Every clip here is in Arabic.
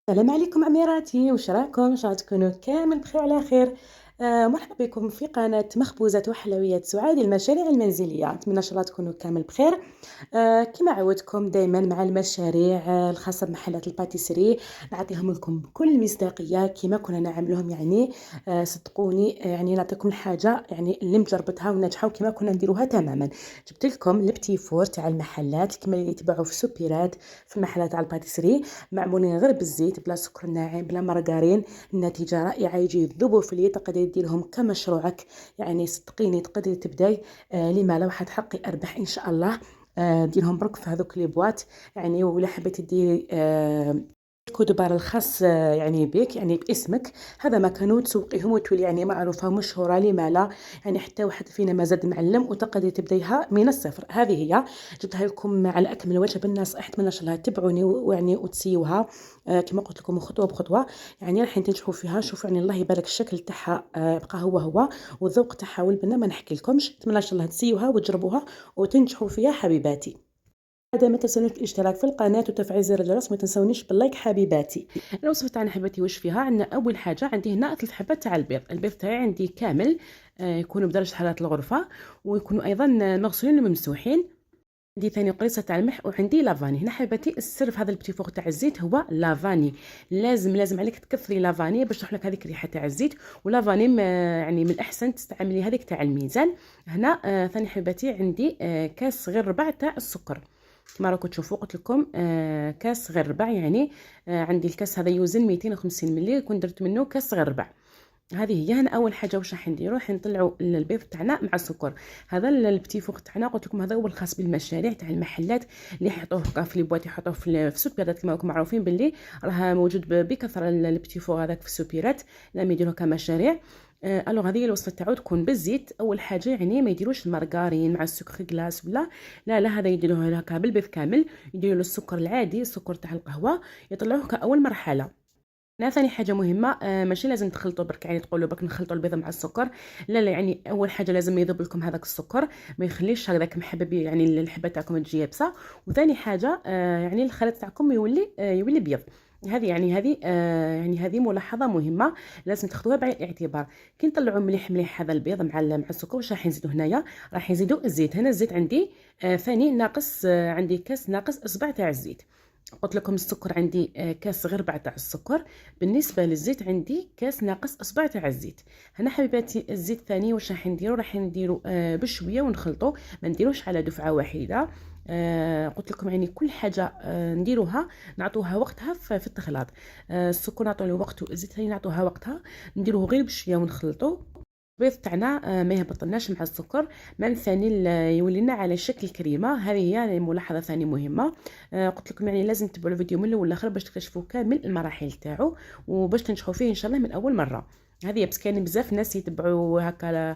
السلام عليكم أميراتي، واش راكم؟ إن شاء الله تكونوا كامل بخير وعلى خير. مرحبا بكم في قناة مخبوزات وحلويات سعاد المشاريع المنزلية. نتمنى إن شاء الله تكونوا كامل بخير. كما عودتكم دائما مع المشاريع الخاصة بمحلات الباتيسري، نعطيهم لكم بكل مصداقية كما كنا نعملهم يعني. صدقوني، يعني نعطيكم الحاجة يعني اللي مجربتها وناجحة وكما كنا نديروها تماما. جبت لكم البتي فور تاع المحلات كما اللي يتباعوا في السوبيرات في المحلات تاع الباتيسري، معمولين غير بالزيت بلا سكر ناعم بلا مارغرين. النتيجة رائعة، يجي يذوبوا في اليد، تقدري ديرهم كمشروعك يعني. صدقيني تقدري تبداي. لما لا واحد حقي أربح إن شاء الله. ديرهم برك في هذوك لي بواط يعني. ولا حبيتي ديري كودبار الخاص يعني بك يعني باسمك، هذا مكان وتسوقيهم وتولي يعني معروفة مشهورة. لما لا يعني حتى واحد فينا ما زاد معلم وتقدري تبديها من الصفر. هذه هي، جبتها لكم على أكمل وجه بالنصائح. أتمنى إن شاء الله تتبعوني ويعني وتسيوها كما قلت لكم خطوة بخطوة. يعني راح تنجحوا فيها. شوفوا يعني الله يبارك الشكل تاعها بقى هو والذوق تاعها والبنة ما نحكي لكمش. أتمنى إن شاء الله تسيوها وتجربوها وتنجحوا فيها حبيباتي. بعد ما تنسونيش بالاشتراك في القناة وتفعيل زر الجرس، ما تنسونيش باللايك حبيباتي. الوصفة تاعنا حبيباتي واش فيها؟ عندنا أول حاجة عندي هنا 3 حبات تاع البيض تاعي عندي كامل. يكونوا بدرجة حرارة الغرفة ويكونوا أيضا مغسولين وممسوحين. عندي ثاني قريصة تاع الملح وعندي لافاني. هنا حبيباتي السر في هذا البتي فوق تاع الزيت هو لافاني. لازم عليك تكثري لافاني باش تروح لك هذيك الريحة تاع الزيت. ولافاني يعني من الأحسن تستعملي هذيك تاع الميزان. هنا ثاني حبيباتي عندي كاس غير ربع تاع السكر. كما راكم تشوفوا قلت لكم كاس غير ربع يعني. عندي الكاس هذا يوزن 250 ملي، كنت درت منه كاس غير ربع. هذه هي. هنا اول حاجه واش راح نديرو، راح نطلعوا البيض تاعنا مع السكر. هذا البتي فوق تاعنا قلت لكم هذا هو الخاص بالمشاريع تاع المحلات اللي يحطوه في لي بواط، يحطوه في السوبيرات كما راكم معروفين باللي راه موجود بكثره البتي فوق هذاك في السوبيرات لما يديروه كمشاريع. الوغ هذه الوصفه تاعو تكون بالزيت. اول حاجه يعني ما يديروش المارغرين مع السكر كلاس ولا لا هذا يديروه هكا بالبيض كامل. يديروا له السكر العادي، السكر تاع القهوه، يطلعوه كاول مرحله. لا ثاني حاجه مهمه، ماشي لازم تخلطوا برك يعني تقولوا برك نخلطوا البيضه مع السكر. لا يعني اول حاجه لازم يذوب لكم هذاك السكر، ما يخليش هذاك محبب يعني الحبه تاعكم تجي يابسه. وثاني حاجه يعني الخليط تاعكم يولي بيض. هذه ملاحظه مهمه لازم تاخذوها بعين الاعتبار. كي نطلعوا مليح هذا البيض مع السكر، واش راح نزيدوا هنايا؟ راح نزيدوا الزيت. هنا الزيت عندي ثاني ناقص، عندي كاس ناقص اصبع تاع الزيت. قلت لكم السكر عندي كاس غير ربع تاع السكر. بالنسبه للزيت عندي كاس ناقص اصبع تاع الزيت. هنا حبيباتي الزيت الثاني واش راح نديرو بشويه ونخلطو، ما نديروش على دفعه واحده. قلت لكم يعني كل حاجه نديروها نعطوها وقتها في التخلاط. السكر نعطوه وقته، الزيت ثاني نعطوها وقتها، نديروه غير بشويه ونخلطو. البيض تاعنا ما يهبطلناش مع السكر، من ثاني يولي لنا على شكل كريمه. هذه هي يعني ملاحظه ثانيه مهمه. قلت لكم يعني لازم تتبعوا الفيديو من الاول للاخر باش تكتشفوا كامل المراحل تاعو وباش تنجحوا فيه ان شاء الله من اول مره. هذه بس كاين بزاف ناس يتبعوا هكا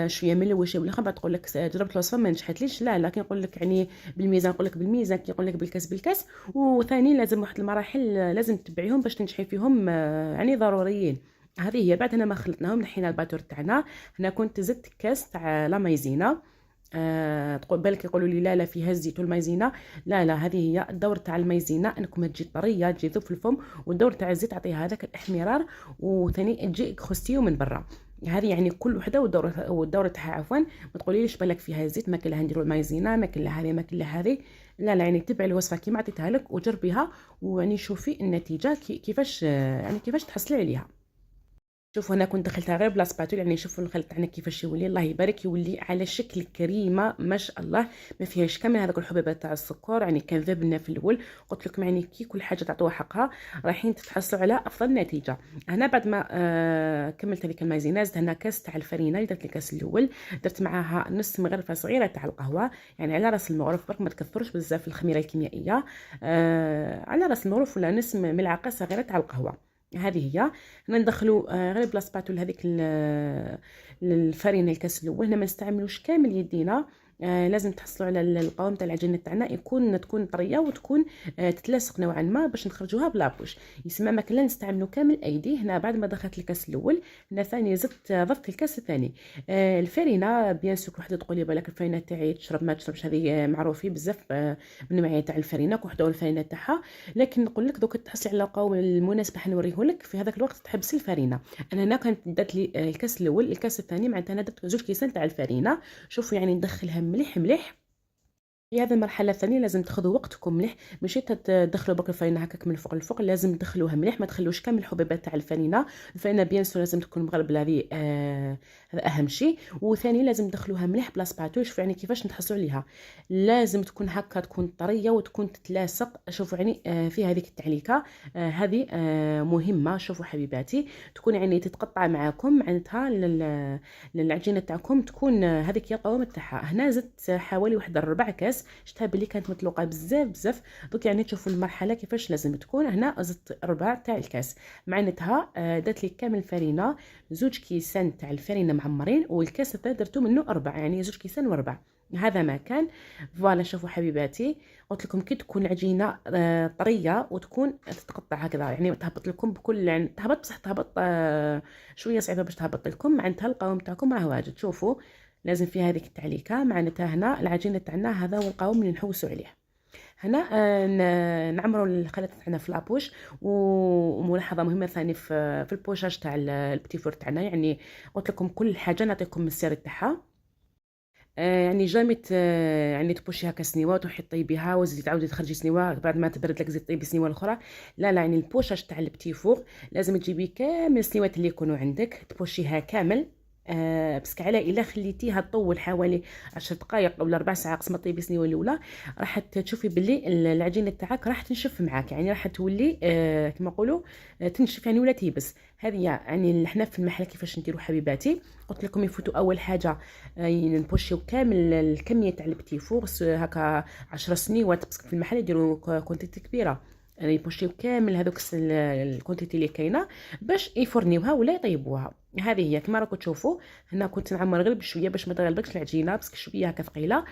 شويه من الاول شويه من الاخر، بعد تقول لك جربت الوصفه ما نجحتليش. لا لكن نقول لك يعني بالميزان، نقول لك بالميزان كي يقول لك بالكاس. وثاني لازم واحد المراحل لازم تتبعيهم باش تنجحي فيهم يعني ضروريين. هذه هي. بعد هنا ما خلطناهم نحينا الباتور تاعنا. هنا كنت زدت كاس تاع لا مايزينا. تقول بالك يقولوا لي لا فيها الزيت والمايزينا. لا هذه هي الدور تاع المايزينا انكم تجي طريه تجي ذوب في الفم، والدور تاع الزيت تعطيها هذاك الاحمرار وثاني تجي كروستيو من برا. هذه يعني كل وحده والدور تاعها عفوا. ما تقوليش بالك فيها الزيت ما كلها نديروا المايزينا ما كلها هذه ما كلها هذه. لا يعني تبعي الوصفه كيما عطيتها لك وجربيها ويعني شوفي النتيجه كيفاش يعني كيفاش تحصلي عليها. شوفوا هنا كنت دخلتها غير بلا سباتول يعني. شوفوا الخلط تاعنا كيفاش يولي، الله يبارك، يولي على شكل كريمه ما شاء الله. ما فيهاش كامل هذوك الحبيبات تاع السكر يعني. كان ذابلنا في الاول. قلت لكم يعني كي كل حاجه تعطوها حقها رايحين تتحصلوا على افضل نتيجه. هنا بعد ما كملت هذيك المايزينا زدت هنا كاس تاع الفرينه اللي درت الكاس الاول، درت معاها نص مغرفه صغيره تاع القهوه يعني على راس المغرف برك ما تكثرش بزاف الخميره الكيميائيه. على راس المغرف ولا نص ملعقه صغيره تاع القهوه. هذه هي. هنا ندخلوا غير بلا سباتول هذيك الفرينه الكاس الاول. هنا ما نستعملوش كامل يدينا لازم تحصلوا على القوام تاع العجينه تاعنا تكون طريه وتكون تتلاصق نوعا ما باش نخرجوها بلابوش. يسمى ما كان نستعملوا كامل الايدي. هنا بعد ما دخلت الكاس الاول، هنا ثاني ضفت الكاس الثاني. الفرينه بيان سور وحده تقول لي بالك الفرينه تاعي تشرب ما تشربش، هذه معروفين بزاف من النوعيه تاع الفرينه، كل وحده والفرينه تاعها. لكن نقول لك دوك تحصلي على القوام المناسب حنوريه لك في هذاك الوقت تحبسي الفرينه. انا هنا كانت درت لي الكاس الاول، الكاس الثاني معناتها انا درت 2 كيسان تاع الفرينه. شوفوا يعني ندخلها مليح مليح. في هذه المرحله الثانيه لازم تاخذوا وقتكم مليح، ماشي تدخلوا برك الفرينه هكاك من الفوق للفوق، لازم تدخلوها مليح، ما تخلوش كامل الحبيبات تاع الفرينه. الفرينه بيان سور لازم تكون مغربله، هذه هذا اهم شيء. وثاني لازم تدخلوها مليح بلا سباتول. شوفوا يعني كيفاش نتحصلوا عليها، لازم تكون هكا، تكون طريه وتكون تتلاصق. شوفوا يعني في هذيك التعليكه هذه مهمه. شوفوا حبيباتي، تكون يعني تتقطع معاكم معناتها العجينه تاعكم تكون هذيك هي القوام تاعها. هنا زدت حوالي واحد 4 كاس، شفتها بلي كانت متلوقه بزاف بزاف. دوك يعني تشوفوا المرحله كيفاش لازم تكون. هنا زدت 4 تاع الكاس، معناتها درت لي كامل الفرينه 2 كيسان تاع الفرينه معمرين، والكاس الثاني درتو منه 4، يعني 2 كيسان و4. هذا ما كان. فوالا شوفوا حبيباتي، قلت لكم كي تكون العجينه طريه وتكون تتقطع هكذا، يعني تهبط لكم بكل، يعني تهبط بصح تهبط شويه صعيبه باش تهبط لكم. معناتها القوام تاعكم راه واجد. شوفوا لازم في هذيك التعليكه. معناتها هنا العجينه تاعنا هذا هو القوام اللي نحوسوا عليه. هنا نعمروا الخليط تاعنا في لابوش. وملاحظه مهمه ثاني في البوشاج تاع البتي فور تاعنا، يعني قلت لكم كل حاجه نعطيكم السر تاعها. يعني جامي يعني تبوشيها كسنيوه وتروحي طيبيها وزيدي تعاودي تخرجي سنيوه بعد ما تبرد لك، زيد طيبي سنيوه الاخرى. لا لا، يعني البوشاج تاع البتي فور لازم تجيبي كامل السنيوات اللي يكونوا عندك تبوشيها كامل. بس على الا خليتيها تطول حوالي 10 دقائق ولا 4 ساعات قسم طيبي سنيوه الاولى، راح تشوفي باللي العجينه تاعك راح تنشف معاك، يعني راح تولي كما نقولوا تنشف، يعني ولا تيبس. هذه يعني حنا في المحل كيفاش نديروا حبيباتي. قلت لكم يفوتوا اول حاجه نبوشيو كامل الكميه تاع البتي فور هكا 10 سنيوات، بس في المحل يديروا كونتيتي كبيره، يعني يبوشيو كامل هذوك الكونتيتي اللي كاينه باش يفرنيوها ولا يطيبوها. هذه هي كما راكم تشوفوا. هنا كنت نعمر غير بشويه باش ما تغلبكش العجينه، بس شويه هكا ثقيله.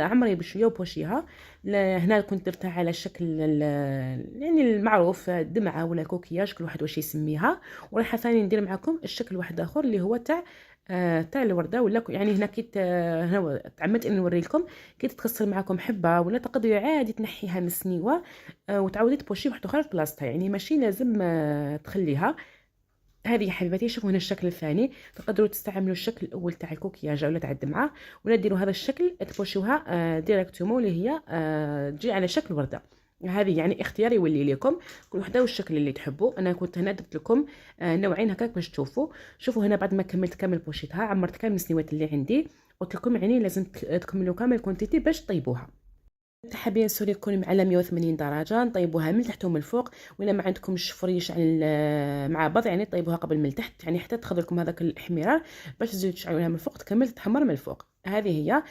عمري بشويه وبوشيها. هنا كنت درتها على شكل يعني المعروف دمعه ولا كوكياج، كل واحد واش يسميها. وراح ثاني ندير معكم الشكل واحد اخر اللي هو تاع الورده، ولا يعني هنا كي هنا تعمدت اني نوري لكم كي تتكسر معكم حبه، ولا تقدري عادي تنحيها من السنيوه وتعاودي تبوشي واحده اخرى في بلاصتها، يعني ماشي لازم تخليها. هذه يا حبيباتي شوفوا هنا الشكل الثاني، تقدروا تستعملوا الشكل الاول تاع الكوكياج ولا تاع الدمعه، ولا ديروا هذا الشكل تبوشوها ديريكتومون اللي هي تجي على شكل ورده. هذه يعني اختياري يولي لكم، كل وحده والشكل اللي تحبوا. انا كنت هنا درت لكم نوعين هكاك باش تشوفوا. شوفوا هنا بعد ما كملت كامل بوشيتها، عمرت كامل السنيوات اللي عندي. قلت لكم يعني لازم تكملوا كامل كونتيتي باش طيبوها. تاعها بيان سور يكون على 180 درجه، نطيبوها من تحت ومن الفوق. ولا ما عندكمش فريش على مع بعض، يعني طيبوها قبل من التحت، يعني حتى تاخذ لكم هذاك الاحمرار باش تزيدوا تشعلوها من الفوق تكمل تتحمر من الفوق. هذه هي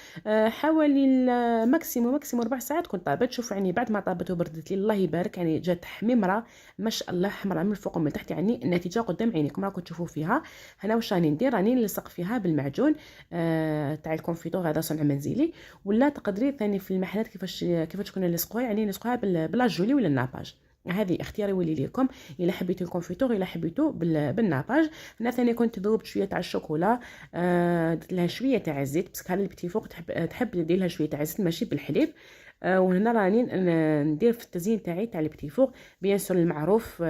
حوالي ماكسيموم 4 ساعات كنت طابت. شوفوا يعني بعد ما طابت وبردت لي الله يبارك، يعني جات حميمره ما شاء الله، حمراء من الفوق ومن تحت، يعني النتيجه قدام عينيكم راكم تشوفوا فيها. هنا واش راني ندير، راني نلصق فيها بالمعجون تاع الكونفيتور، هذا صنع منزلي. ولا تقدري ثاني في المحلات كيفاش كنا نلصقوها، يعني نلصقوها بلاجولي ولا الناباج. هذه اختياري يولي لكم، الا حبيتوا الكونفيتور الا حبيتوا بالناباج. هنا ثاني كنت ذوبت شويه تاع الشوكولا، درت لها شويه تاع الزيت، بس كان البتي فوق تحب ندير لها شويه تاع الزيت ماشي بالحليب. وهنا راني ندير في التزيين تاعي تاع البتي فوق بيان سور المعروف،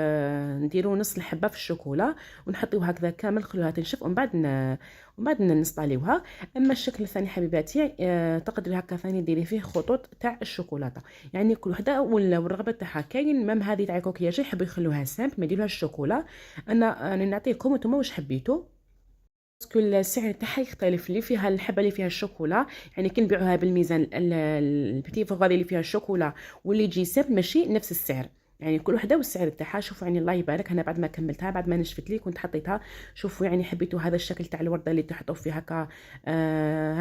نديروا نص الحبه في الشوكولا ونحطيوها هكذا كامل، نخلوها تنشف ومن بعد نسطاليوها. اما الشكل الثاني حبيباتي تقدري هكا ثاني ديري فيه خطوط تاع الشوكولاته، يعني كل وحده والرغبه تاعها. كاين مام هذه تاع الكوكياج يحبوا يخلوها سامبل ما يديروهاش الشوكولا. انا نعطيكم نتوما واش حبيتوا، باسكو السعر تاعها يختلف. اللي فيها الحبه اللي فيها الشوكولا، يعني كي نبيعوها بالميزان البتي فوغادي اللي فيها الشوكولا واللي يجي سامبل ماشي نفس السعر. يعني كل وحده والسعر تاعها. شوفوا يعني الله يبارك، انا بعد ما كملتها بعد ما نشفت لي كنت حطيتها. شوفوا يعني حبيتوا هذا الشكل تاع الورده اللي تحطوا فيه هكا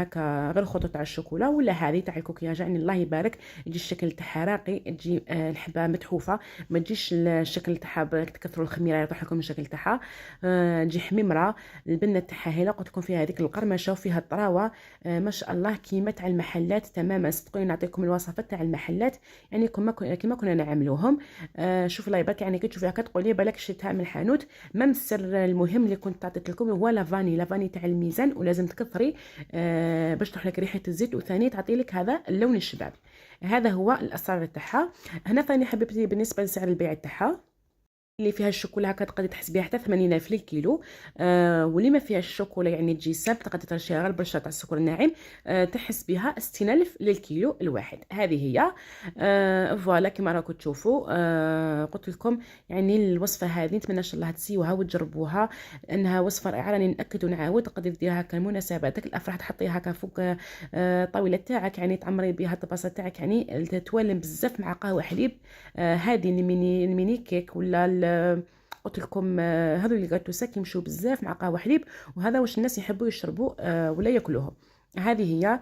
هكا غير الخطوط تاع الشوكولا، ولا هذه تاع الكوكياج. يعني الله يبارك تجي الشكل تاعها راقي، تجي الحبه متحوفه، ما تجيش الشكل تاعها تكثروا الخميره يطيح لكم الشكل تاعها. تجي حميمره، البنه تاعها هي قلت لكم فيها هذيك القرمشه وفيها الطراوه. ما شاء الله كيما تاع المحلات تماما. صدقوني نعطيكم الوصفات تاع المحلات يعني كما كنا نعملوهم. شوف الله يبارك، يعني كي تشوفيها كتقولي بالك شريتها من الحانوت. مام السر المهم اللي كنت عطيت لكم هو لافاني تاع الميزان، ولازم تكثري باش تروح لك ريحه الزيت، وثاني تعطي لك هذا اللون الشبابي. هذا هو الاسرار تاعها. هنا ثاني حبيبتي بالنسبه لسعر البيع تاعها، اللي فيها الشوكولا هكا تقدري تحسبيها حتى 80 الف للكيلو. واللي ما فيها الشوكولا يعني تجي ساب تقدري ترشيها غير برشا تاع السكر الناعم، تحس بها 60 الف للكيلو الواحد. هذه هي فوالا كما راكم تشوفوا. قلت لكم يعني الوصفه هذه نتمنى ان شاء الله تسيوها وتجربوها، انها وصفه رائعه. راني ناكد ونعاود تقدري ديريها هكا المناسبات الافراح، تحطيها هكا فوق الطاوله تاعك، يعني تعمري بها الطباسه تاعك، يعني توالم بزاف مع قهوه حليب. هذه الميني كيك ولا قلت لكم هذو اللي جاتو يمشوا بزاف مع قهوه حليب، وهذا واش الناس يحبوا يشربوا ولا ياكلوهم. هذه هي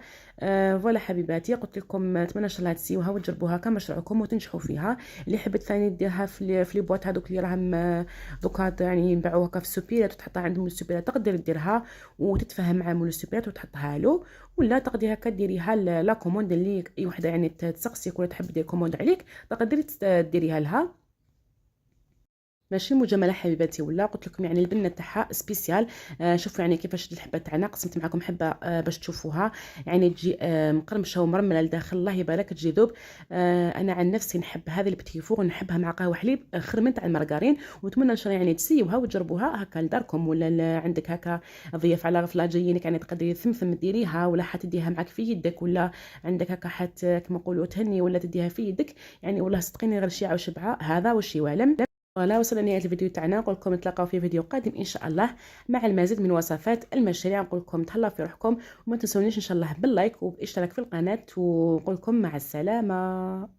فوالا حبيباتي. قلت لكم اتمنى ان شاء الله تسيوها وتجربوها كمشروعكم وتنجحوا فيها. اللي حبت ثاني ديرها في لي بواط هذوك اللي راهم دوكا يعني يبيعوها هكا في السوبيرات وتحطها عند مول السوبيرات، تقدر ديرها وتتفاهم مع مول السوبيرات وتحطها له. ولا تقدري هكا ديريها لا كوموند اللي اي وحده يعني تسقسيك ولا تحب دير كوموند عليك، تقدري ديريها لها. ماشي مجامله حبيباتي، ولا قلت لكم يعني البنه تاعها سبيسيال. شوفوا يعني كيفاش الحبه تاعنا قسمت معكم حبه باش تشوفوها، يعني تجي مقرمشه ومرمله لداخل الله يبارك تجي ذوب. انا عن نفسي نحب هذه البتي فور، نحبها مع قهوه حليب خير من تاع المارغرين. ونتمنى ان شاء الله يعني تسيوها وتجربوها هكا لداركم، ولا عندك هكا ضياف على غفله جايينك يعني تقدري ثمثم ديريها، ولا حتديها معك في يدك، ولا عندك هكا حت كما نقولوا تهني ولا تديها في يدك. يعني والله صدقيني غير شيعه وشبعه هذا وش يوالم. ولا وصلنا لنهاية الفيديو تاعنا. نقول لكم نتلاقاو في فيديو قادم ان شاء الله مع المزيد من وصفات المشاريع. نقول لكم تهلاو في روحكم، وما تنسونيش ان شاء الله باللايك وبالاشتراك في القناة، ونقول لكم مع السلامة.